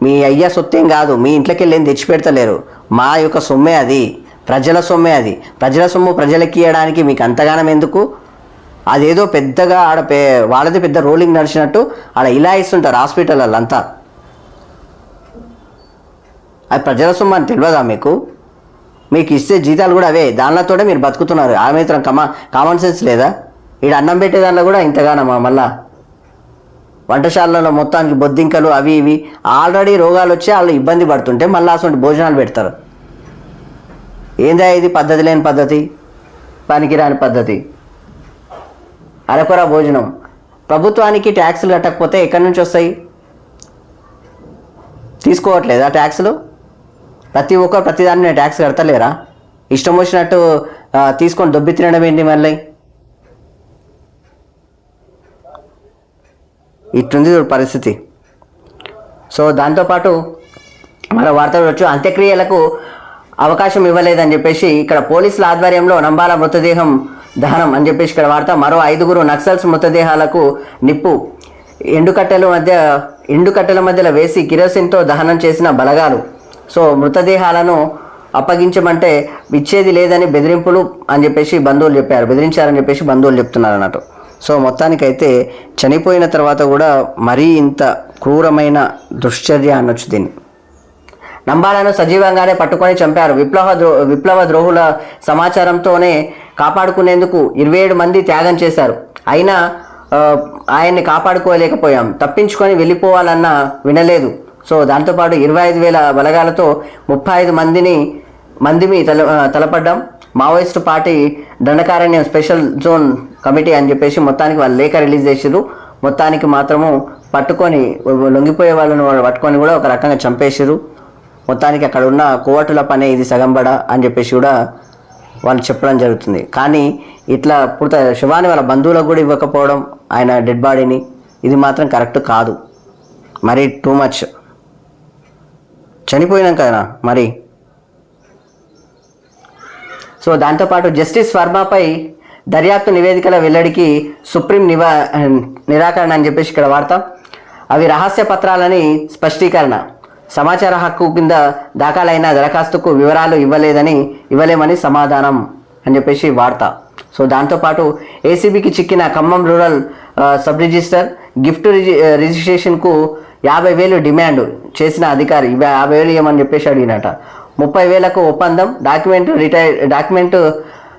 మీ అయ్య సొత్తేం కాదు, మీ ఇంట్లోకి వెళ్ళి ఏం తెచ్చిపెడతలేరు. మా యొక్క సొమ్మే అది, ప్రజల సొమ్మే అది. ప్రజల సొమ్ము ప్రజలకి ఇవ్వడానికి మీకు అంతగానం ఎందుకు? అదేదో పెద్దగా వాళ్ళది పెద్ద రోలింగ్ నడిచినట్టు ఆడ ఇలా ఇస్తుంటారు హాస్పిటల్ అంతా. అది ప్రజల సొమ్ము అని తెలియదా మీకు? మీకు ఇస్తే జీతాలు కూడా అవే, దానితోనే మీరు బతుకుతున్నారు. ఆ మాత్రం కామన్ సెన్స్ లేదా? ఈడ అన్నం పెట్టే దానిలో కూడా ఇంతగానమ్మా. మళ్ళా వంటశాలలో మొత్తానికి బొద్దింకలు అవి ఇవి ఆల్రెడీ రోగాలు వచ్చి వాళ్ళు ఇబ్బంది పడుతుంటే మళ్ళీ అసలు భోజనాలు పెడతారు. ఏందా ఇది? పద్ధతి లేని పద్ధతి, పనికిరాని పద్ధతి. అరకొర భోజనం. ప్రభుత్వానికి ట్యాక్సులు కట్టకపోతే ఎక్కడి నుంచి వస్తాయి? తీసుకోవట్లేదా ట్యాక్సులు? ప్రతి ఒక్కరు ప్రతిదాన్ని ట్యాక్స్ కడతలేరా? ఇష్టం వచ్చినట్టు తీసుకొని దొబ్బి తినడం ఏంటి మళ్ళీ? ఇట్లుంది పరిస్థితి. సో దాంతోపాటు మన వార్తలు వచ్చు. అంత్యక్రియలకు అవకాశం ఇవ్వలేదని చెప్పేసి ఇక్కడ పోలీసుల ఆధ్వర్యంలో నంబాల మృతదేహం దహనం అని చెప్పేసి ఇక్కడ వార్త. మరో 5 నక్సల్స్ మృతదేహాలకు నిప్పు. ఎండుకట్టెల మధ్యలో వేసి కిరోసిన్తో దహనం చేసిన బలగాలు. సో మృతదేహాలను అప్పగించమంటే ఇచ్చేది లేదని బెదిరింపులు అని చెప్పేసి బంధువులు చెప్పారు. బెదిరించారని చెప్పేసి బంధువులు చెప్తున్నారు అన్నట్టు. సో మొత్తానికైతే చనిపోయిన తర్వాత కూడా మరీ ఇంత క్రూరమైన దుశ్చర్య అనొచ్చు దీన్ని. నంబాలను సజీవంగానే పట్టుకొని చంపారు. విప్లవ ద్రోహుల సమాచారంతోనే కాపాడుకునేందుకు 27 మంది త్యాగం చేశారు. అయినా ఆయన్ని కాపాడుకోలేకపోయాం. తప్పించుకొని వెళ్ళిపోవాలన్నా వినలేదు. సో దాంతోపాటు 25,000 బలగాలతో 35 మందిమి తలపడ్డాం. Maoist party Dandakaranyam special zone committee అని చెప్పేసి మొత్తానికి వాళ్ళు లేఖ రిలీజ్ చేసారు. మొత్తానికి మాత్రము పట్టుకొని లొంగిపోయే వాళ్ళను పట్టుకొని కూడా ఒక రకంగా చంపేసారు. మొత్తానికి అక్కడ ఉన్న కోవటుల పనే ఇది సగంబడ అని చెప్పేసి కూడా వాళ్ళు చెప్పడం జరుగుతుంది. కానీ ఇట్లా శివాని వాళ్ళ బంధువులకు కూడా ఇవ్వకపోవడం, ఆయన డెడ్ బాడీని, ఇది మాత్రం కరెక్ట్ కాదు. మరి టూ మచ్. చనిపోయినాం కదా మరి. సో దాంతోపాటు జస్టిస్ వర్మపై దర్యాప్తు నివేదికల వెల్లడికి సుప్రీం నిరాకరణ అని చెప్పేసి ఇక్కడ వార్త. అవి రహస్య పత్రాలని స్పష్టీకరణ. సమాచార హక్కు కింద దాఖలైన దరఖాస్తుకు వివరాలు ఇవ్వలేమని సమాధానం అని చెప్పేసి వార్త. సో దాంతోపాటు ఏసీబీకి చిక్కిన Khammam rural sub register. Gift రిజిస్ట్రేషన్కు 50,000 డిమాండ్ చేసిన అధికారి 50,000 ఇవ్వమని చెప్పేసి అడిగినట. 30,000కు ఒప్పందం. డాక్యుమెంట్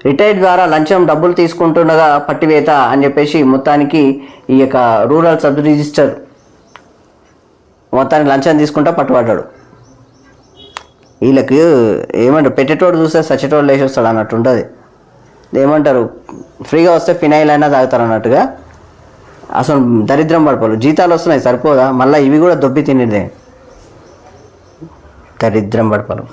రిటైర్డ్ ద్వారా లంచం డబ్బులు తీసుకుంటుండగా పట్టివేత అని చెప్పేసి మొత్తానికి ఈ యొక్క రూరల్ సబ్ రిజిస్టర్ మొత్తానికి లంచం తీసుకుంటా పట్టుబడ్డాడు. వీళ్ళకి ఏమంటారు, పెట్టేటోడు చూస్తే సచ్చేటోడు లేచి వస్తాడు అన్నట్టు ఉంటుంది. ఏమంటారు, ఫ్రీగా వస్తే ఫినైల్ అయినా తాగుతారు అన్నట్టుగా. అసలు దరిద్రం పడిపోరు. జీతాలు వస్తున్నాయి సరిపోదా, మళ్ళీ ఇవి కూడా దొబ్బి తినేదే. దరిద్రం పడిపోరు.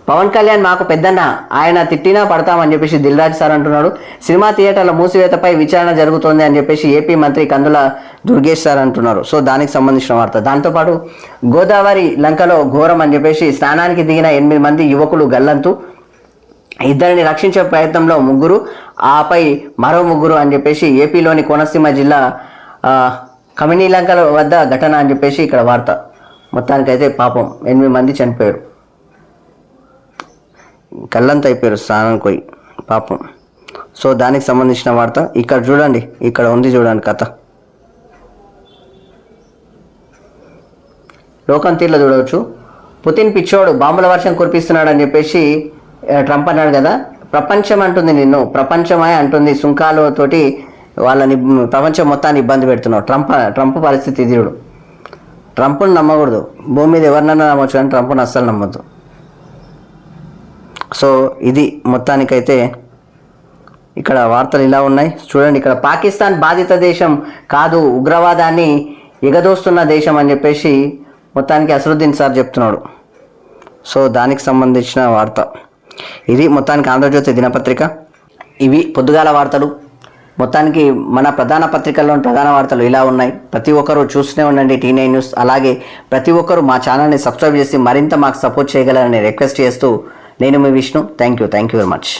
పవన్ కళ్యాణ్ మాకు పెద్దన్న, ఆయన తిట్టినా పడతామని చెప్పేసి దిల్ రాజు సార్ అంటున్నాడు. సినిమా థియేటర్ల మూసివేతపై విచారణ జరుగుతోంది అని చెప్పేసి ఏపీ మంత్రి కందుల దుర్గేష్ సార్ అంటున్నారు. సో దానికి సంబంధించిన వార్త. దాంతోపాటు గోదావరి లంకలో ఘోరం అని చెప్పేసి స్నానానికి దిగిన 8 మంది యువకులు గల్లంతు, ఇద్దరిని రక్షించే ప్రయత్నంలో 3, ఆపై మరో 3 అని చెప్పేసి ఏపీలోని కోనసీమ జిల్లా కమినీలంకల వద్ద ఘటన అని చెప్పేసి ఇక్కడ వార్త. మొత్తానికైతే పాపం 8 మంది చనిపోయారు, కళ్ళంతా అయిపోయారు స్నానానికి పోయి పాపం. సో దానికి సంబంధించిన వార్త ఇక్కడ చూడండి, ఇక్కడ ఉంది చూడండి కథ. లోకం తీర్లో చూడవచ్చు. పుతిన్ పిచ్చోడు బాంబుల వర్షం కురిపిస్తున్నాడు అని చెప్పేసి ట్రంప్ అన్నాడు కదా. ప్రపంచం అంటుంది నిన్ను, ప్రపంచమే అంటుంది సుంకాలతోటి వాళ్ళని, ప్రపంచం మొత్తాన్ని ఇబ్బంది పెడుతున్నావు. ట్రంప్ పరిస్థితి ఇది చూడు. ట్రంప్ను నమ్మకూడదు, భూమి మీద ఎవరినైనా నమ్మచ్చు కానీ ట్రంప్ను అస్సలు నమ్మద్దు. సో ఇది మొత్తానికైతే ఇక్కడ వార్తలు ఇలా ఉన్నాయి చూడండి. ఇక్కడ పాకిస్తాన్ బాధిత దేశం కాదు, ఉగ్రవాదాన్ని ఎగదోస్తున్న దేశం అని చెప్పేసి మొత్తానికి అసరుద్దీన్ సార్ చెప్తున్నాడు. సో దానికి సంబంధించిన వార్త ఇది. మొత్తానికి ఆంధ్రజ్యోతి దినపత్రిక ఇవి పొద్దుగాల వార్తలు. మొత్తానికి మన ప్రధాన పత్రికల్లోని ప్రధాన వార్తలు ఇలా ఉన్నాయి. ప్రతి ఒక్కరూ చూస్తూనే ఉండండి T9 న్యూస్. అలాగే ప్రతి ఒక్కరూ మా ఛానల్ని సబ్స్క్రైబ్ చేసి మరింత మాకు సపోర్ట్ చేయగలరని రిక్వెస్ట్ చేస్తూ నేను మీ Vishnu. Thank you very much.